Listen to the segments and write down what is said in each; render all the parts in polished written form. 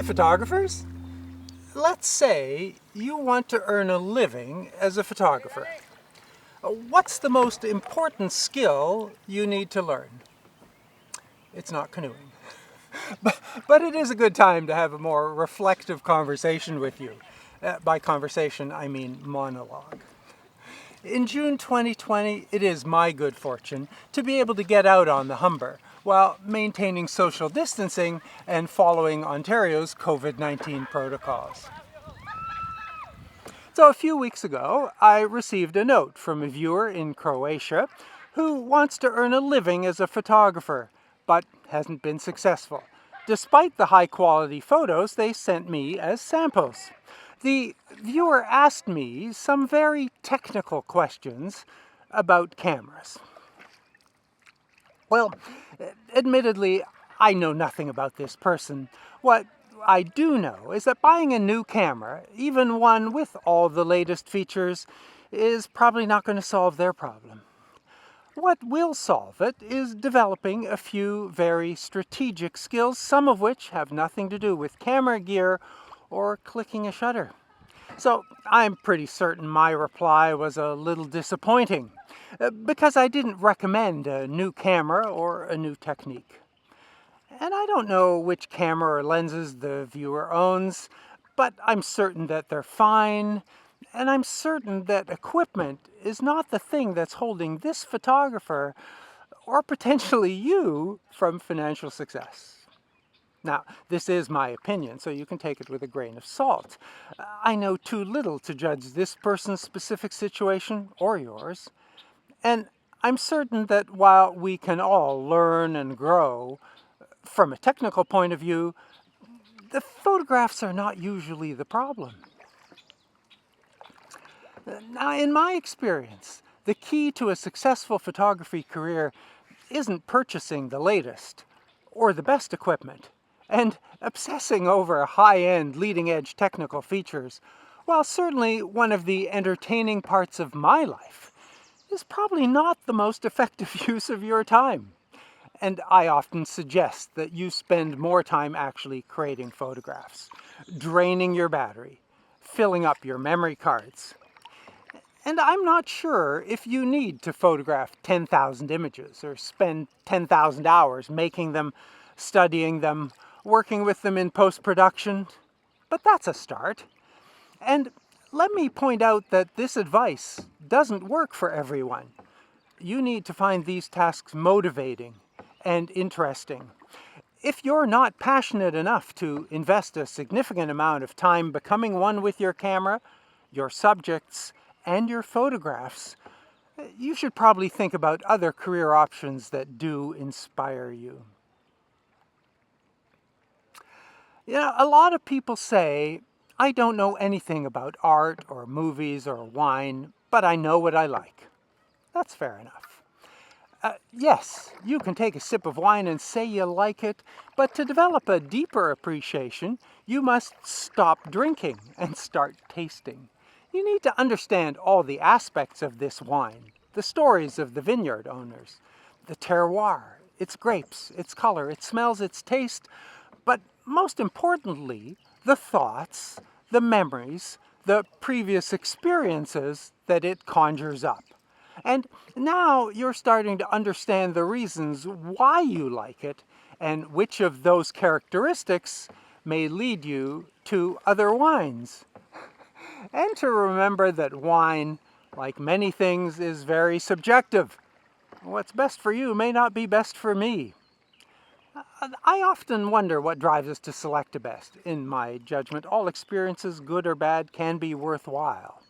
photographers? Let's say you want to earn a living as a photographer. What's the most important skill you need to learn? It's not canoeing. But it is a good time to have a more reflective conversation with you. By conversation, I mean monologue. In June 2020, it is my good fortune to be able to get out on the Humber while maintaining social distancing and following Ontario's COVID-19 protocols. So a few weeks ago, I received a note from a viewer in Croatia who wants to earn a living as a photographer, but hasn't been successful, despite the high-quality photos they sent me as samples. The viewer asked me some very technical questions about cameras. Well, admittedly, I know nothing about this person. What I do know is that buying a new camera, even one with all the latest features, is probably not going to solve their problem. What will solve it is developing a few very strategic skills, some of which have nothing to do with camera gear or clicking a shutter. So I'm pretty certain my reply was a little disappointing, because I didn't recommend a new camera or a new technique. And I don't know which camera or lenses the viewer owns, but I'm certain that they're fine, and I'm certain that equipment is not the thing that's holding this photographer, or potentially you, from financial success. Now, this is my opinion, so you can take it with a grain of salt. I know too little to judge this person's specific situation or yours. And I'm certain that while we can all learn and grow, from a technical point of view, the photographs are not usually the problem. Now, in my experience, the key to a successful photography career isn't purchasing the latest or the best equipment and obsessing over high-end, leading-edge technical features, while certainly one of the entertaining parts of my life, is probably not the most effective use of your time. And I often suggest that you spend more time actually creating photographs, draining your battery, filling up your memory cards. And I'm not sure if you need to photograph 10,000 images or spend 10,000 hours making them, studying them, working with them in post-production, but that's a start. And let me point out that this advice doesn't work for everyone. You need to find these tasks motivating and interesting. If you're not passionate enough to invest a significant amount of time becoming one with your camera, your subjects, and your photographs, you should probably think about other career options that do inspire you. You know, a lot of people say, I don't know anything about art or movies or wine, but I know what I like. That's fair enough. Yes, you can take a sip of wine and say you like it, but to develop a deeper appreciation, you must stop drinking and start tasting. You need to understand all the aspects of this wine, the stories of the vineyard owners, the terroir, its grapes, its color, its smells, its taste, but most importantly, the thoughts, the memories, the previous experiences that it conjures up. And now you're starting to understand the reasons why you like it and which of those characteristics may lead you to other wines. And to remember that wine, like many things, is very subjective. What's best for you may not be best for me. I often wonder what drives us to select a best. In my judgment, all experiences, good or bad, can be worthwhile.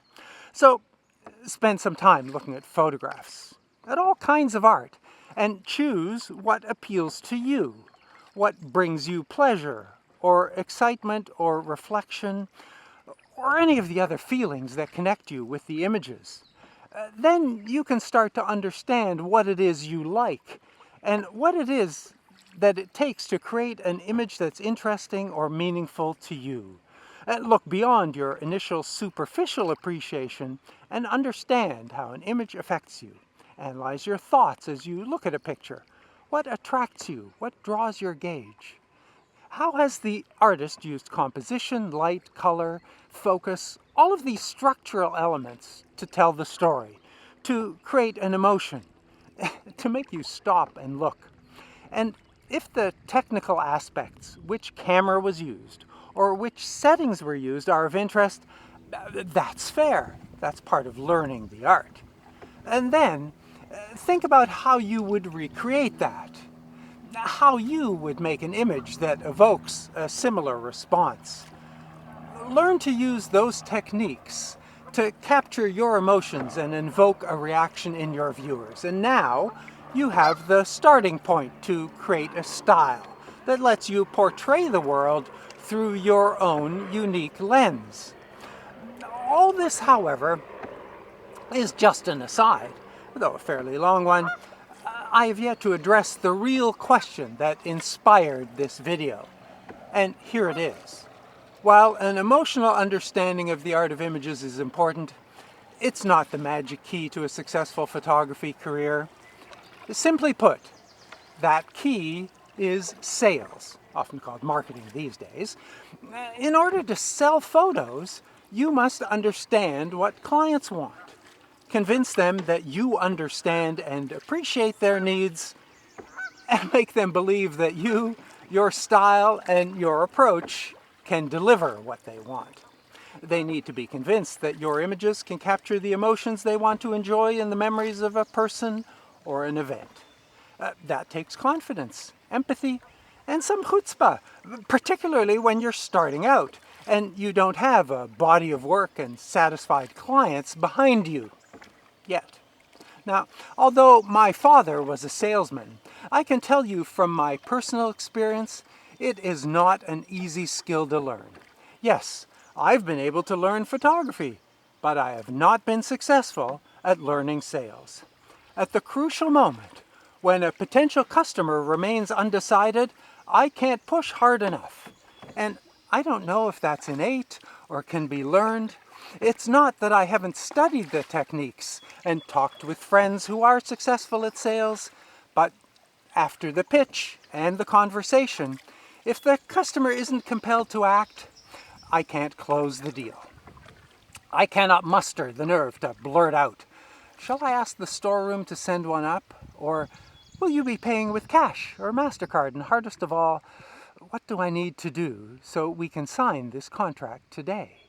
So, spend some time looking at photographs, at all kinds of art, and choose what appeals to you, what brings you pleasure, or excitement, or reflection, or any of the other feelings that connect you with the images. Then you can start to understand what it is you like, and what it is that it takes to create an image that's interesting or meaningful to you. Look beyond your initial superficial appreciation and understand how an image affects you. Analyze your thoughts as you look at a picture. What attracts you? What draws your gaze? How has the artist used composition, light, color, focus, all of these structural elements to tell the story, to create an emotion, to make you stop and look? And if the technical aspects, which camera was used, or which settings were used, are of interest, that's fair. That's part of learning the art. And then, think about how you would recreate that. How you would make an image that evokes a similar response. Learn to use those techniques to capture your emotions and invoke a reaction in your viewers. And now you have the starting point to create a style that lets you portray the world through your own unique lens. All this, however, is just an aside, though a fairly long one. I have yet to address the real question that inspired this video, and here it is. While an emotional understanding of the art of images is important, it's not the magic key to a successful photography career. Simply put, that key is sales, often called marketing these days. In order to sell photos, you must understand what clients want. Convince them that you understand and appreciate their needs, and make them believe that you, your style, and your approach can deliver what they want. They need to be convinced that your images can capture the emotions they want to enjoy in the memories of a person or an event. That takes confidence, empathy, and some chutzpah, particularly when you're starting out and you don't have a body of work and satisfied clients behind you yet. Now, although my father was a salesman, I can tell you from my personal experience, it is not an easy skill to learn. Yes, I've been able to learn photography, but I have not been successful at learning sales. At the crucial moment, when a potential customer remains undecided, I can't push hard enough. And I don't know if that's innate or can be learned. It's not that I haven't studied the techniques and talked with friends who are successful at sales, but after the pitch and the conversation, if the customer isn't compelled to act, I can't close the deal. I cannot muster the nerve to blurt out, "Shall I ask the storeroom to send one up?" Or, "Will you be paying with cash or MasterCard? And hardest of all, what do I need to do so we can sign this contract today?"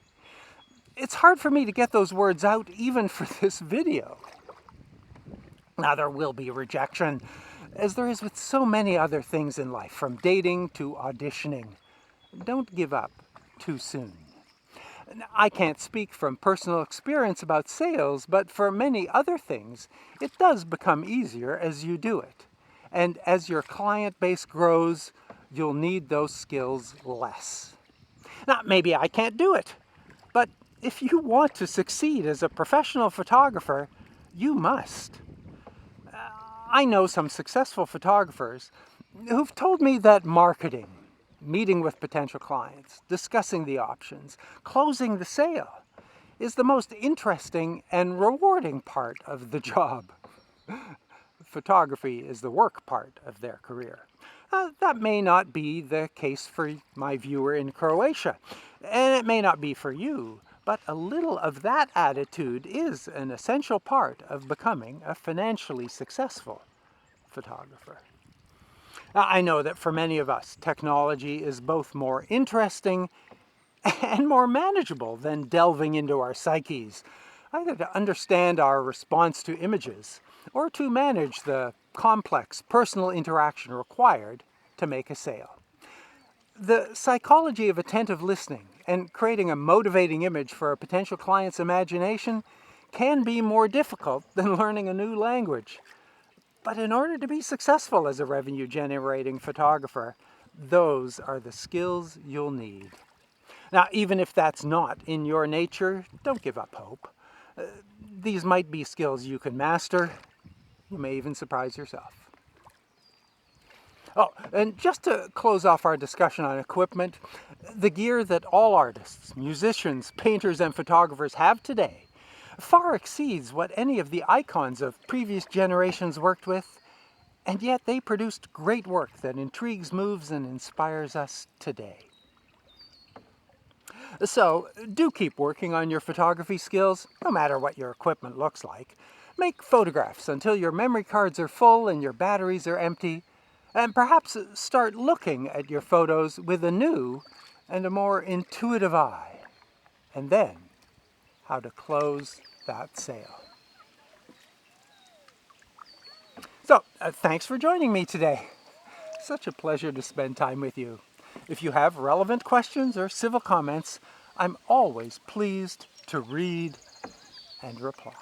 It's hard for me to get those words out even for this video. Now, there will be rejection, as there is with so many other things in life, from dating to auditioning. Don't give up too soon. I can't speak from personal experience about sales, but for many other things, it does become easier as you do it. And as your client base grows, you'll need those skills less. Now, maybe I can't do it, but if you want to succeed as a professional photographer, you must. I know some successful photographers who've told me that marketing, meeting with potential clients, discussing the options, closing the sale, is the most interesting and rewarding part of the job. Photography is the work part of their career. That may not be the case for my viewer in Croatia, and it may not be for you, but a little of that attitude is an essential part of becoming a financially successful photographer. I know that for many of us, technology is both more interesting and more manageable than delving into our psyches, either to understand our response to images or to manage the complex personal interaction required to make a sale. The psychology of attentive listening and creating a motivating image for a potential client's imagination can be more difficult than learning a new language. But in order to be successful as a revenue-generating photographer, those are the skills you'll need. Now, even if that's not in your nature, don't give up hope. These might be skills you can master. You may even surprise yourself. Oh, and just to close off our discussion on equipment, the gear that all artists, musicians, painters, and photographers have today far exceeds what any of the icons of previous generations worked with, and yet they produced great work that intrigues, moves, and inspires us today. So, do keep working on your photography skills, no matter what your equipment looks like. Make photographs until your memory cards are full and your batteries are empty, and perhaps start looking at your photos with a new and a more intuitive eye. And then, how to close that sale. So, thanks for joining me today. Such a pleasure to spend time with you. If you have relevant questions or civil comments, I'm always pleased to read and reply.